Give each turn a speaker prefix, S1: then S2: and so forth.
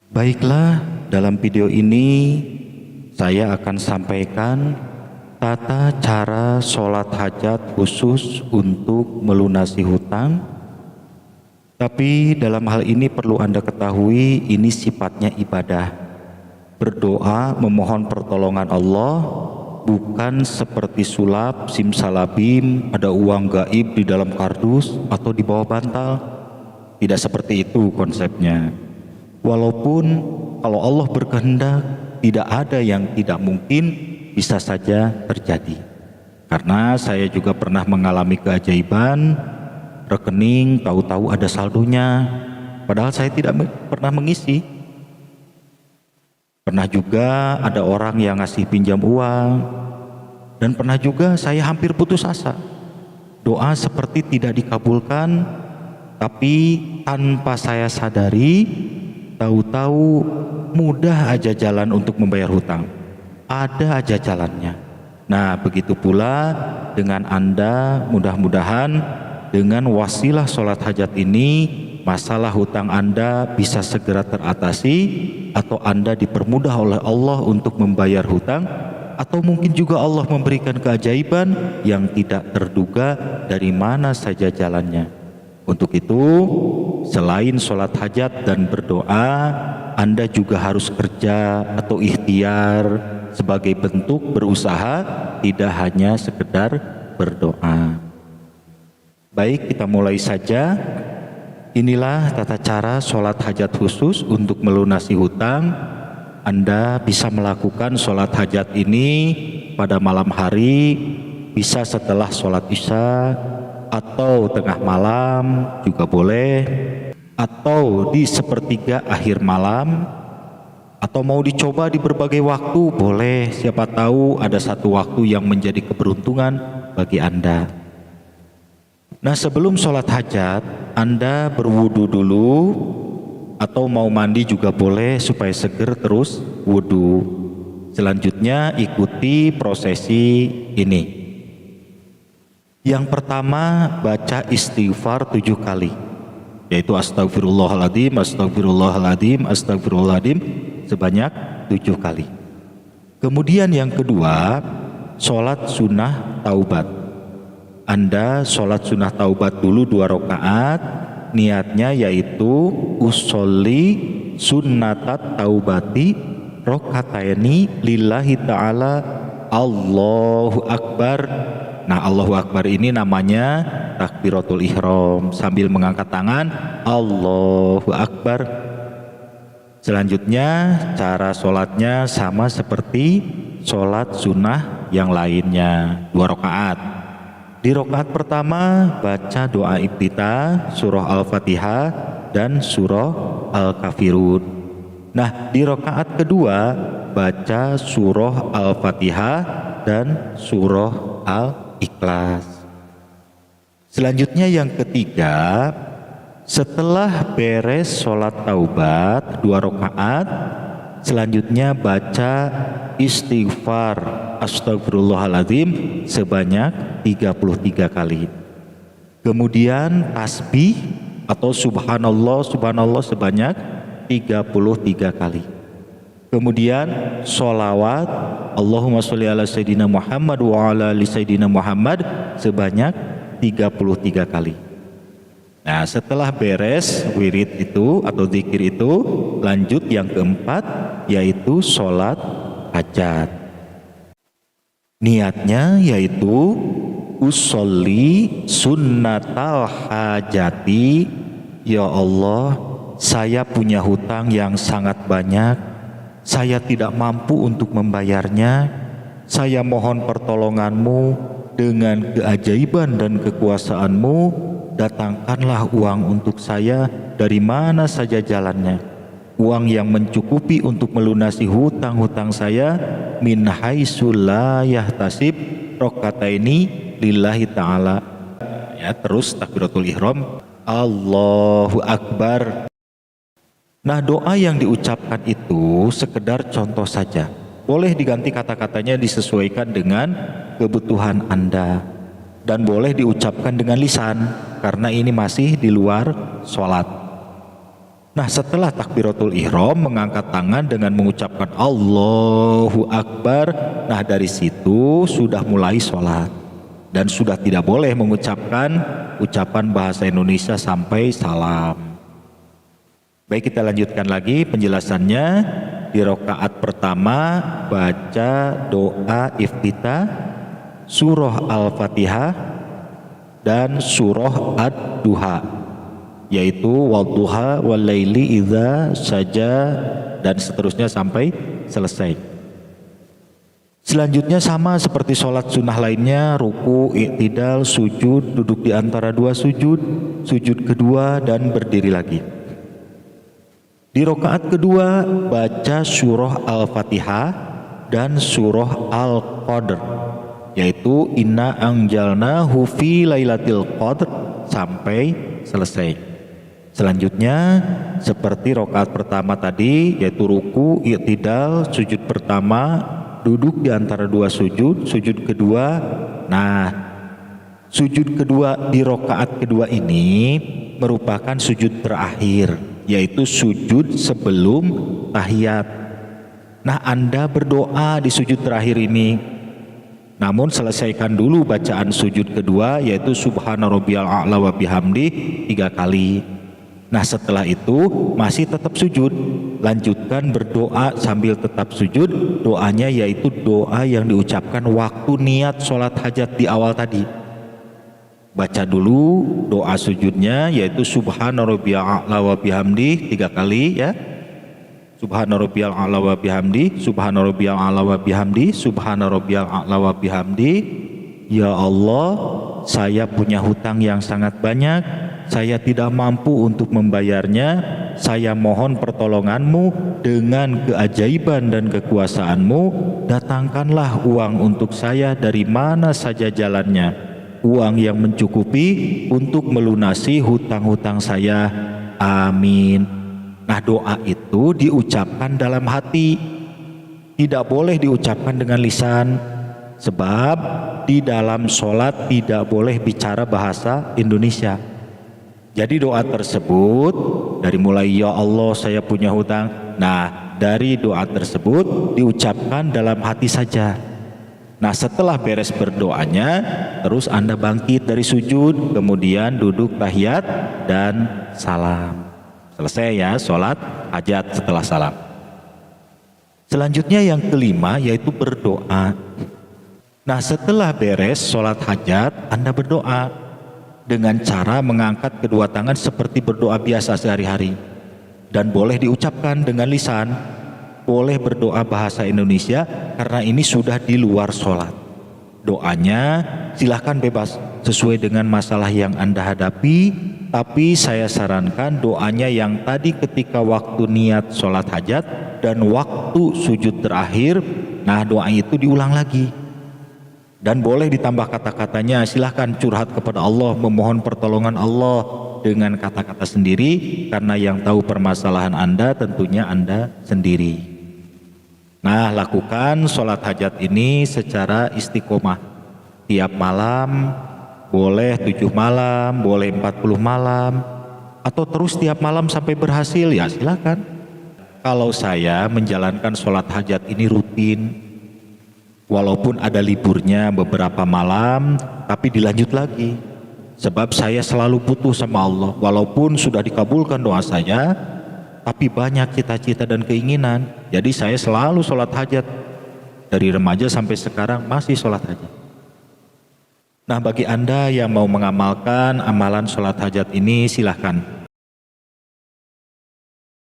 S1: Baiklah, dalam video ini saya akan sampaikan tata cara sholat hajat khusus untuk melunasi hutang. Tapi dalam hal ini perlu Anda ketahui, ini sifatnya ibadah. Berdoa memohon pertolongan Allah, bukan seperti sulap, simsalabim, ada uang gaib di dalam kardus atau di bawah bantal. Tidak seperti itu konsepnya. Walaupun kalau Allah berkehendak, tidak ada yang tidak mungkin, bisa saja terjadi. Karena saya juga pernah mengalami keajaiban, rekening tahu-tahu ada saldonya, padahal saya tidak pernah mengisi. Pernah juga ada orang yang ngasih pinjam uang, dan pernah juga saya hampir putus asa. Doa seperti tidak dikabulkan, tapi tanpa saya sadari, tahu-tahu mudah aja jalan untuk membayar hutang. Ada aja jalannya. Nah, begitu pula dengan Anda, mudah-mudahan dengan wasilah sholat hajat ini, masalah hutang Anda bisa segera teratasi, atau Anda dipermudah oleh Allah untuk membayar hutang, atau mungkin juga Allah memberikan keajaiban yang tidak terduga dari mana saja jalannya. Untuk itu, selain sholat hajat dan berdoa, Anda juga harus kerja atau ikhtiar sebagai bentuk berusaha, tidak hanya sekedar berdoa. Baik, kita mulai saja. Inilah tata cara sholat hajat khusus untuk melunasi hutang. Anda bisa melakukan sholat hajat ini pada malam hari, bisa setelah sholat isya, atau tengah malam juga boleh, atau di sepertiga akhir malam, atau mau dicoba di berbagai waktu boleh. Siapa tahu ada satu waktu yang menjadi keberuntungan bagi Anda. Nah, sebelum sholat hajat, Anda berwudu dulu, atau mau mandi juga boleh supaya seger terus wudu. Selanjutnya ikuti prosesi ini. Yang pertama, baca istighfar 7 kali, yaitu astagfirullahaladzim, astagfirullahaladzim, astagfirullahaladzim sebanyak 7 kali. Kemudian yang kedua, sholat sunnah taubat. Anda sholat sunnah taubat dulu 2 rakaat, niatnya yaitu usolli sunnatat taubati rokataini lillahi ta'ala Allahu Akbar. Nah, Allahu Akbar ini namanya takbiratul ihram, sambil mengangkat tangan Allahu Akbar. Selanjutnya cara sholatnya sama seperti sholat sunnah yang lainnya, 2 rakaat. Di rakaat pertama baca doa iftitah, surah Al-Fatihah dan surah Al-Kafirun. Nah, di rakaat kedua baca surah Al-Fatihah dan surah Al-Ikhlas. Selanjutnya yang ketiga, setelah beres sholat taubat 2 rakaat, selanjutnya baca istighfar astagfirullahaladzim sebanyak 33 kali. Kemudian tasbih atau subhanallah subhanallah sebanyak 33 kali. Kemudian sholawat Allahumma sholli ala sayyidina Muhammad wa ala ali sayyidina Muhammad sebanyak 33 kali. Nah, setelah beres wirid itu atau zikir itu, lanjut yang keempat, yaitu sholat hajat. Niatnya yaitu usolli sunnatal hajati. Ya Allah, saya punya hutang yang sangat banyak, saya tidak mampu untuk membayarnya. Saya mohon pertolonganmu, dengan keajaiban dan kekuasaanmu, datangkanlah uang untuk saya dari mana saja jalannya, uang yang mencukupi untuk melunasi hutang-hutang saya, min haitsu la yahtasib rokataini lillahi ta'ala. Ya, terus takbiratul ihram Allahu Akbar. Nah, doa yang diucapkan itu sekedar contoh saja, boleh diganti kata-katanya disesuaikan dengan kebutuhan Anda, dan boleh diucapkan dengan lisan karena ini masih di luar sholat. Nah, setelah takbiratul ihram mengangkat tangan dengan mengucapkan Allahu Akbar, nah dari situ sudah mulai sholat dan sudah tidak boleh mengucapkan ucapan bahasa Indonesia sampai salam. Baik, kita lanjutkan lagi penjelasannya. Di rakaat pertama baca doa iftitah, surah Al-Fatihah dan surah Ad-Duha, yaitu wadduha walaili idza saja dan seterusnya sampai selesai. Selanjutnya sama seperti sholat sunnah lainnya, ruku, i'tidal, sujud, duduk di antara dua sujud, sujud kedua dan berdiri lagi. Di rakaat kedua baca surah Al-Fatihah dan surah Al-Qadr, yaitu inna anjalnahu fi lailatul qadr sampai selesai. Selanjutnya seperti rakaat pertama tadi, yaitu ruku, i'tidal, sujud pertama, duduk di antara dua sujud, sujud kedua. Nah, sujud kedua di rakaat kedua ini merupakan sujud terakhir, yaitu sujud sebelum tahiyat. Nah, Anda berdoa di sujud terakhir ini, namun selesaikan dulu bacaan sujud kedua, yaitu subhana rabbiyal a'la wa bihamdi 3 kali. Nah, setelah itu masih tetap sujud, lanjutkan berdoa sambil tetap sujud. Doanya yaitu doa yang diucapkan waktu niat sholat hajat di awal tadi. Baca dulu doa sujudnya, yaitu subhana rabbiyal a'la wa bihamdi 3 kali ya. Subhana rabbiyal a'la wa bihamdi, subhana rabbiyal a'la wa bihamdi, subhana rabbiyal a'la wa bihamdi. Ya Allah, saya punya hutang yang sangat banyak, saya tidak mampu untuk membayarnya. Saya mohon pertolonganmu dengan keajaiban dan kekuasaanmu. Datangkanlah uang untuk saya dari mana saja jalannya, uang yang mencukupi untuk melunasi hutang-hutang saya. Amin. Nah, doa itu diucapkan dalam hati, tidak boleh diucapkan dengan lisan, sebab di dalam sholat tidak boleh bicara bahasa Indonesia. Jadi doa tersebut dari mulai ya Allah saya punya hutang, nah dari doa tersebut diucapkan dalam hati saja. Nah, setelah beres berdoanya, terus Anda bangkit dari sujud, kemudian duduk tahiyat dan salam. Selesai ya sholat hajat setelah salam. Selanjutnya yang kelima yaitu berdoa. Nah, setelah beres sholat hajat, Anda berdoa dengan cara mengangkat kedua tangan seperti berdoa biasa sehari-hari, dan boleh diucapkan dengan lisan, boleh berdoa bahasa Indonesia karena ini sudah di luar sholat. Doanya silahkan bebas sesuai dengan masalah yang Anda hadapi, tapi saya sarankan doanya yang tadi ketika waktu niat sholat hajat dan waktu sujud terakhir. Nah, doa itu diulang lagi. Dan boleh ditambah kata-katanya, silahkan curhat kepada Allah, memohon pertolongan Allah dengan kata-kata sendiri, karena yang tahu permasalahan Anda tentunya Anda sendiri. Nah, lakukan sholat hajat ini secara istiqomah. Tiap malam, boleh 7 malam, boleh 40 malam, atau terus tiap malam sampai berhasil, ya silakan. Kalau saya menjalankan sholat hajat ini rutin, walaupun ada liburnya beberapa malam, tapi dilanjut lagi. Sebab saya selalu butuh sama Allah. Walaupun sudah dikabulkan doa saya, tapi banyak cita-cita dan keinginan. Jadi saya selalu sholat hajat. Dari remaja sampai sekarang masih sholat hajat. Nah, bagi Anda yang mau mengamalkan amalan sholat hajat ini, silahkan.